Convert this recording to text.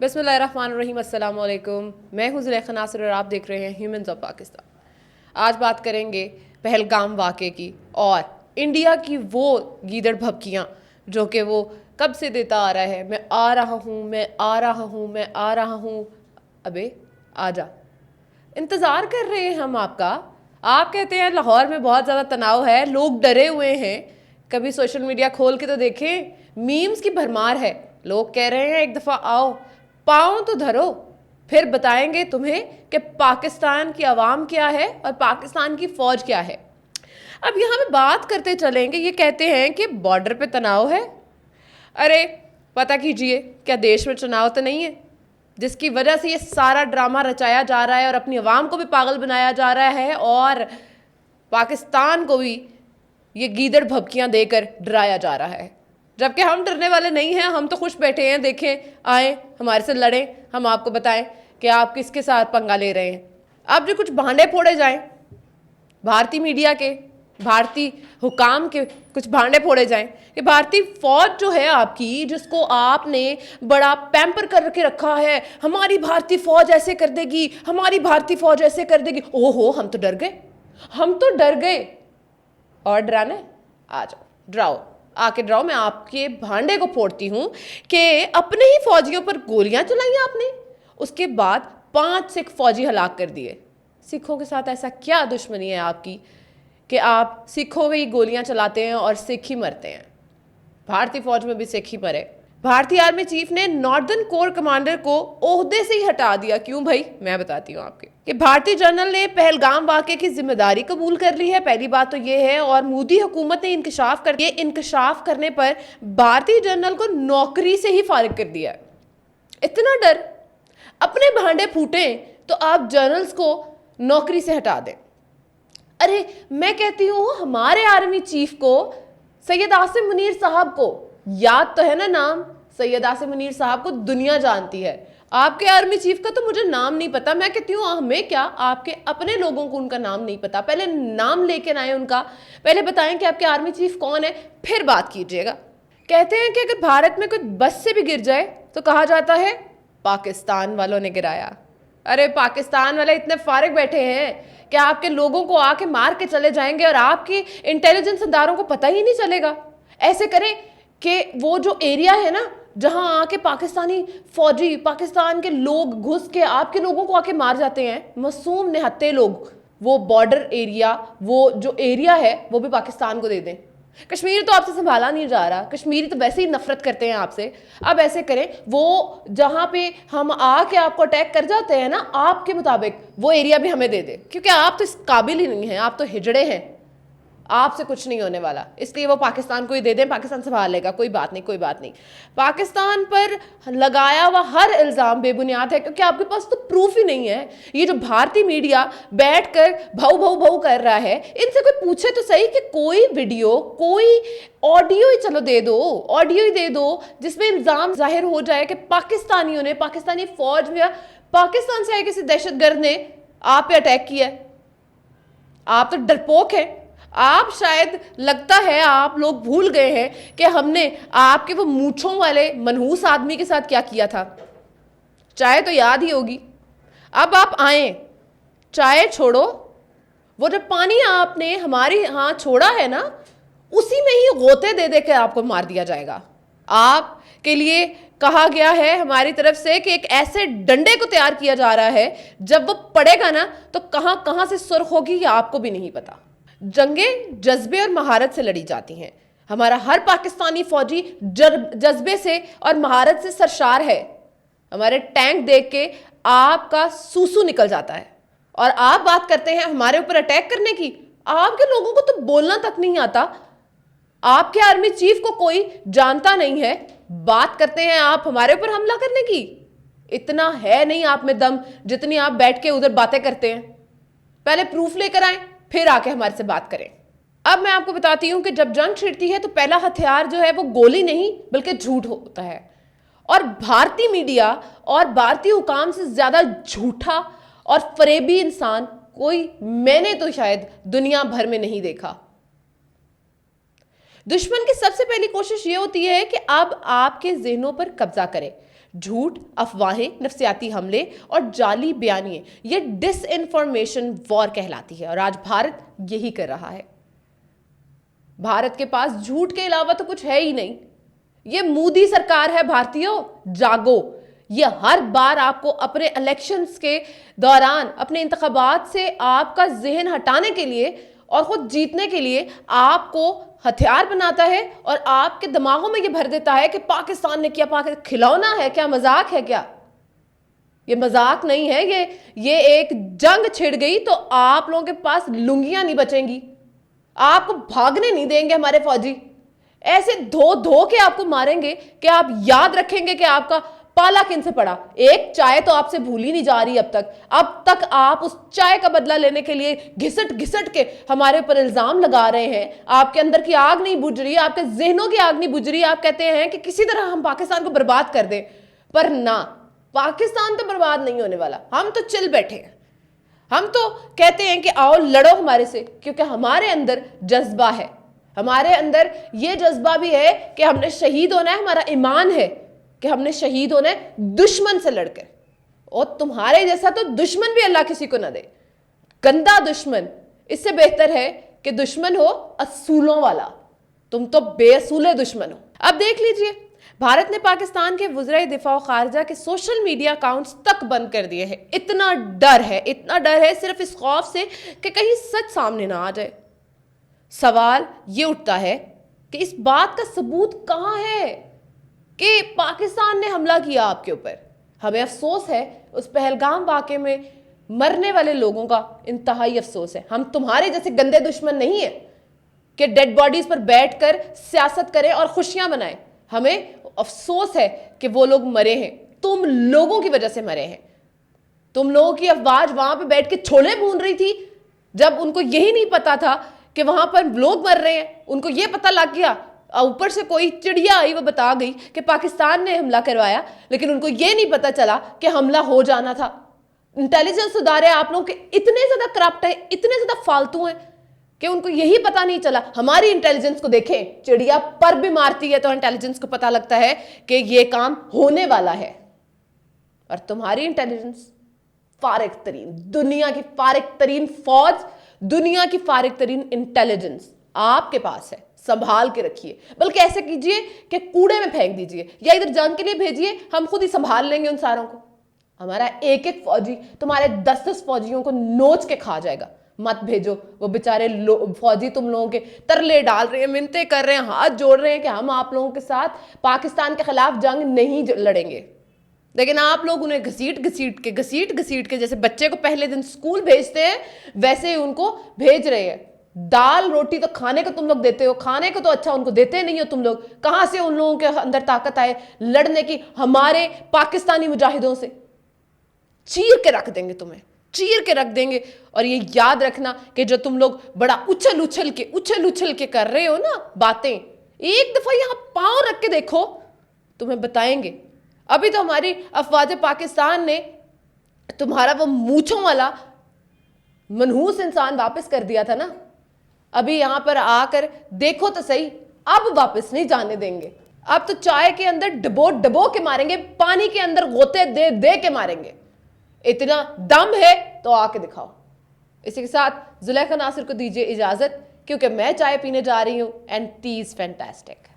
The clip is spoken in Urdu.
بسم اللہ الرحمن الرحیم، السلام علیکم. میں ہوں زلیخا ناصر اور آپ دیکھ رہے ہیں ہیومنز آف پاکستان. آج بات کریں گے پہلگام واقعے کی اور انڈیا کی وہ گیدڑ بھبکیاں جو کہ وہ کب سے دیتا آ رہا ہے. میں آ رہا ہوں، میں آ رہا ہوں، میں آ رہا ہوں. ابے آ جا، انتظار کر رہے ہیں ہم آپ کا. آپ کہتے ہیں لاہور میں بہت زیادہ تناؤ ہے، لوگ ڈرے ہوئے ہیں. کبھی سوشل میڈیا کھول کے تو دیکھیں، میمز کی بھرمار ہے. لوگ کہہ رہے ہیں ایک دفعہ آؤ، پاؤں تو دھرو، پھر بتائیں گے تمہیں کہ پاکستان کی عوام کیا ہے اور پاکستان کی فوج کیا ہے. اب یہاں پہ بات کرتے چلیں گے، یہ کہتے ہیں کہ بارڈر پہ تناؤ ہے. ارے پتہ کیجئے، کیا دیش میں چناؤ تو نہیں ہے جس کی وجہ سے یہ سارا ڈرامہ رچایا جا رہا ہے اور اپنی عوام کو بھی پاگل بنایا جا رہا ہے اور پاکستان کو بھی یہ گیدڑ بھبکیاں دے کر ڈرایا جا رہا ہے. جبکہ ہم ڈرنے والے نہیں ہیں، ہم تو خوش بیٹھے ہیں. دیکھیں، آئیں ہمارے سے لڑیں، ہم آپ کو بتائیں کہ آپ کس کے ساتھ پنگا لے رہے ہیں. اب جو کچھ بھانڈے پھوڑے جائیں بھارتی میڈیا کے، بھارتی حکام کے، کچھ بھانڈے پھوڑے جائیں کہ بھارتی فوج جو ہے آپ کی، جس کو آپ نے بڑا پیمپر کر کے رکھا ہے، ہماری بھارتی فوج ایسے کر دے گی، ہماری بھارتی فوج ایسے کر دے گی. او ہو، ہم تو ڈر گئے، ہم تو ڈر گئے. اور ڈرانا ہے؟ آ جاؤ، ڈراؤ، آ کے ڈراؤ. میں آپ کے بھانڈے کو پھوڑتی ہوں کہ اپنے ہی فوجیوں پر گولیاں چلائیں آپ نے، اس کے بعد 5 سکھ فوجی ہلاک کر دیے. سکھوں کے ساتھ ایسا کیا دشمنی ہے آپ کی کہ آپ سکھوں میں ہی گولیاں چلاتے ہیں اور سکھ ہی مرتے ہیں؟ بھارتی فوج میں بھی سکھ ہی مرے. بھارتی آرمی چیف نے ناردرن کور کمانڈر کو عہدے سے ہی ہٹا دیا. کیوں بھائی؟ میں بتاتی ہوں آپ کے کہ بھارتی جنرل نے پہلگام واقعے کی ذمہ داری قبول کر لی ہے. پہلی بات تو یہ ہے، اور مودی حکومت نے انکشاف کرنے پر بھارتی جنرل کو نوکری سے ہی فارغ کر دیا. اتنا ڈر؟ اپنے بھانڈے پھوٹیں تو آپ جنرلز کو نوکری سے ہٹا دیں. ارے میں کہتی ہوں، ہمارے آرمی چیف کو، سید عاصم منیر صاحب کو یاد تو ہے نا نام؟ سید عاصم منیر صاحب کو دنیا جانتی ہے. آپ کے آرمی چیف کا تو مجھے نام نہیں پتا. میں کہتی ہوں ہمیں کیا، آپ کے اپنے لوگوں کو ان کا نام نہیں پتا. پہلے نام لے کے آئیں ان کا، پہلے بتائیں کہ آپ کے آرمی چیف کون ہے، پھر بات کیجیے گا. کہتے ہیں کہ اگر بھارت میں کوئی بس سے بھی گر جائے تو کہا جاتا ہے پاکستان والوں نے گرایا. ارے پاکستان والے اتنے فارغ بیٹھے ہیں کہ آپ کے لوگوں کو آ کے مار کے چلے جائیں گے اور آپ کی انٹیلیجنس اداروں کو پتہ ہی نہیں چلے گا. ایسے کریں کہ وہ جو ایریا ہے نا جہاں آ کے پاکستانی فوجی، پاکستان کے لوگ گھس کے آپ کے لوگوں کو آ کے مار جاتے ہیں، معصوم نہتے لوگ، وہ بارڈر ایریا، وہ جو ایریا ہے وہ بھی پاکستان کو دے دیں. کشمیر تو آپ سے سنبھالا نہیں جا رہا، کشمیری تو ویسے ہی نفرت کرتے ہیں آپ سے. اب ایسے کریں، وہ جہاں پہ ہم آ کے آپ کو اٹیک کر جاتے ہیں نا، آپ کے مطابق وہ ایریا بھی ہمیں دے دے، کیونکہ آپ تو اس قابل ہی نہیں ہیں، آپ تو ہجڑے ہیں، آپ سے کچھ نہیں ہونے والا. اس لیے وہ پاکستان کو ہی دے دیں، پاکستان سنبھال لے گا. کوئی بات نہیں، کوئی بات نہیں. پاکستان پر لگایا ہوا ہر الزام بے بنیاد ہے، کیونکہ آپ کے پاس تو پروف ہی نہیں ہے. یہ جو بھارتی میڈیا بیٹھ کر بھاؤ بھاؤ بھاؤ کر رہا ہے، ان سے کوئی پوچھے تو صحیح کہ کوئی ویڈیو، کوئی آڈیو ہی چلو دے دو، آڈیو ہی دے دو جس میں الزام ظاہر ہو جائے کہ پاکستانیوں نے، پاکستانی فوج میں، پاکستان سے آئے کسی دہشت گرد نے آپ پہ اٹیک کیا. آپ تو ڈرپوک ہیں. آپ شاید لگتا ہے آپ لوگ بھول گئے ہیں کہ ہم نے آپ کے وہ مونچھوں والے منحوس آدمی کے ساتھ کیا کیا تھا. چائے تو یاد ہی ہوگی. اب آپ آئیں، چائے چھوڑو، وہ جو پانی آپ نے ہمارے ہاں چھوڑا ہے نا، اسی میں ہی غوطے دے دے کے آپ کو مار دیا جائے گا. آپ کے لیے کہا گیا ہے ہماری طرف سے کہ ایک ایسے ڈنڈے کو تیار کیا جا رہا ہے، جب وہ پڑے گا نا تو کہاں کہاں سے سرخ ہوگی یہ آپ کو بھی نہیں پتا. جنگیں جذبے اور مہارت سے لڑی جاتی ہیں. ہمارا ہر پاکستانی فوجی جذبے سے اور مہارت سے سرشار ہے. ہمارے ٹینک دیکھ کے آپ کا سوسو نکل جاتا ہے اور آپ بات کرتے ہیں ہمارے اوپر اٹیک کرنے کی. آپ کے لوگوں کو تو بولنا تک نہیں آتا. آپ کے آرمی چیف کو کوئی جانتا نہیں ہے. بات کرتے ہیں آپ ہمارے اوپر حملہ کرنے کی. اتنا ہے نہیں آپ میں دم جتنی آپ بیٹھ کے ادھر باتیں کرتے ہیں. پہلے پروف لے کر آئیں، پھر آ کے ہمارے سے بات کریں. اب میں آپ کو بتاتی ہوں کہ جب جنگ چھڑتی ہے تو پہلا ہتھیار جو ہے وہ گولی نہیں بلکہ جھوٹ ہوتا ہے. اور بھارتی میڈیا اور بھارتی حکام سے زیادہ جھوٹا اور فریبی انسان کوئی میں نے تو شاید دنیا بھر میں نہیں دیکھا. دشمن کی سب سے پہلی کوشش یہ ہوتی ہے کہ اب آپ کے ذہنوں پر قبضہ کرے. جھوٹ، افواہیں، نفسیاتی حملے اور جعلی بیانیے، یہ ڈس انفارمیشن وار کہلاتی ہے، اور آج بھارت یہی کر رہا ہے۔ بھارت کے پاس جھوٹ کے علاوہ تو کچھ ہے ہی نہیں۔ یہ مودی سرکار ہے بھارتیوں، جاگو۔ یہ ہر بار آپ کو اپنے الیکشنز کے دوران، اپنے انتخابات سے آپ کا ذہن ہٹانے کے لیے اور خود جیتنے کے لیے آپ کو ہتھیار بناتا ہے، اور آپ کے دماغوں میں یہ بھر دیتا ہے کہ پاکستان نے کیا، کھلونا ہے کیا، مذاق ہے کیا؟ یہ مذاق نہیں ہے، یہ ایک جنگ چھڑ گئی تو آپ لوگوں کے پاس لنگیاں نہیں بچیں گی، آپ کو بھاگنے نہیں دیں گے ہمارے فوجی، ایسے دھو کے آپ کو ماریں گے کہ آپ یاد رکھیں گے کہ آپ کا پالا کن سے پڑا۔ ایک چائے تو آپ سے بھولی نہیں جا رہی اب تک آپ اس چائے کا بدلہ لینے کے لیے گھسٹ کے ہمارے اوپر الزام لگا رہے ہیں۔ آپ کے اندر کی آگ نہیں بجھ رہی، آپ کے ذہنوں کی آگ نہیں بجھ رہی، آپ کہتے ہیں کہ کسی طرح ہم پاکستان کو برباد کر دیں، پر نہ، پاکستان تو برباد نہیں ہونے والا، ہم تو چل بیٹھے ہیں۔ ہم تو کہتے ہیں کہ آؤ لڑو ہمارے سے، کیونکہ ہمارے اندر جذبہ ہے، ہمارے اندر یہ جذبہ بھی ہے کہ ہم نے شہید ہونا ہے، ہمارا ایمان ہے کہ ہم نے شہید ہونا ہے دشمن سے لڑ کر، اور تمہارے جیسا تو دشمن بھی اللہ کسی کو نہ دے، گندا دشمن۔ اس سے بہتر ہے کہ دشمن ہو اصولوں والا، تم تو بے اصول دشمن ہو۔ اب دیکھ لیجئے، بھارت نے پاکستان کے وزرائے دفاع و خارجہ کے سوشل میڈیا اکاؤنٹس تک بند کر دیے ہیں۔ اتنا ڈر ہے صرف اس خوف سے کہ کہیں سچ سامنے نہ آ جائے۔ سوال یہ اٹھتا ہے کہ اس بات کا ثبوت کہاں ہے کہ پاکستان نے حملہ کیا آپ کے اوپر؟ ہمیں افسوس ہے، اس پہلگام واقعے میں مرنے والے لوگوں کا انتہائی افسوس ہے۔ ہم تمہارے جیسے گندے دشمن نہیں ہیں کہ ڈیڈ باڈیز پر بیٹھ کر سیاست کریں اور خوشیاں منائیں۔ ہمیں افسوس ہے کہ وہ لوگ مرے ہیں، تم لوگوں کی وجہ سے مرے ہیں۔ تم لوگوں کی افواج وہاں پہ بیٹھ کے چھولے بھون رہی تھی، جب ان کو یہی نہیں پتا تھا کہ وہاں پر لوگ مر رہے ہیں۔ ان کو یہ پتا لگ گیا، اوپر سے کوئی چڑیا آئی، وہ بتا گئی کہ پاکستان نے حملہ کروایا، لیکن ان کو یہ نہیں پتا چلا کہ حملہ ہو جانا تھا۔ انٹیلیجنس ادارے آپ لوگوں کے اتنے زیادہ کرپٹ ہیں، اتنے زیادہ فالتو ہیں کہ ان کو یہی پتا نہیں چلا۔ ہماری انٹیلیجنس کو دیکھیں، چڑیا پر بھی مارتی ہے تو انٹیلیجنس کو پتا لگتا ہے کہ یہ کام ہونے والا ہے، اور تمہاری انٹیلیجنس فارغ ترین، دنیا کی فارغ ترین فوج، دنیا کی فارغ ترین انٹیلیجنس آپ کے پاس ہے، سنبھال کے رکھیے۔ بلکہ ایسے کیجئے کہ کوڑے میں پھینک دیجئے، یا ادھر جنگ کے لیے بھیجئے، ہم خود ہی سنبھال لیں گے ان ساروں کو۔ ہمارا ایک فوجی تمہارے 10 فوجیوں کو نوچ کے کھا جائے گا۔ مت بھیجو، وہ بیچارے فوجی تم لوگوں کے ترلے ڈال رہے ہیں، منتیں کر رہے ہیں، ہاتھ جوڑ رہے ہیں کہ ہم آپ لوگوں کے ساتھ پاکستان کے خلاف جنگ نہیں لڑیں گے، لیکن آپ لوگ انہیں گھسیٹ کے جیسے بچے کو پہلے دن سکول بھیجتے ہیں ویسے ہی ان کو بھیج رہے ہیں۔ دال روٹی تو کھانے کو تم لوگ دیتے ہو، کھانے کو تو اچھا ان کو دیتے نہیں ہو تم لوگ۔ کہاں سے ان لوگوں کے اندر طاقت آئے لڑنے کی ہمارے پاکستانی مجاہدوں سے؟ چیر کے رکھ دیں گے تمہیں، چیر کے رکھ دیں گے۔ اور یہ یاد رکھنا کہ جو تم لوگ بڑا اچھل کے کر رہے ہو نا باتیں، ایک دفعہ یہاں پاؤں رکھ کے دیکھو، تمہیں بتائیں گے۔ ابھی تو ہماری افواج پاکستان نے تمہارا وہ مونچھوں والا منحوس انسان واپس کر دیا تھا نا، ابھی یہاں پر آ کر دیکھو تو صحیح، اب واپس نہیں جانے دیں گے۔ اب تو چائے کے اندر ڈبو کے ماریں گے، پانی کے اندر غوطے دے کے ماریں گے۔ اتنا دم ہے تو آ کے دکھاؤ۔ اسی کے ساتھ زلیخا ناصر کو دیجیے اجازت، کیونکہ میں چائے پینے جا رہی ہوں، اینڈ ٹی از فینٹاسٹک۔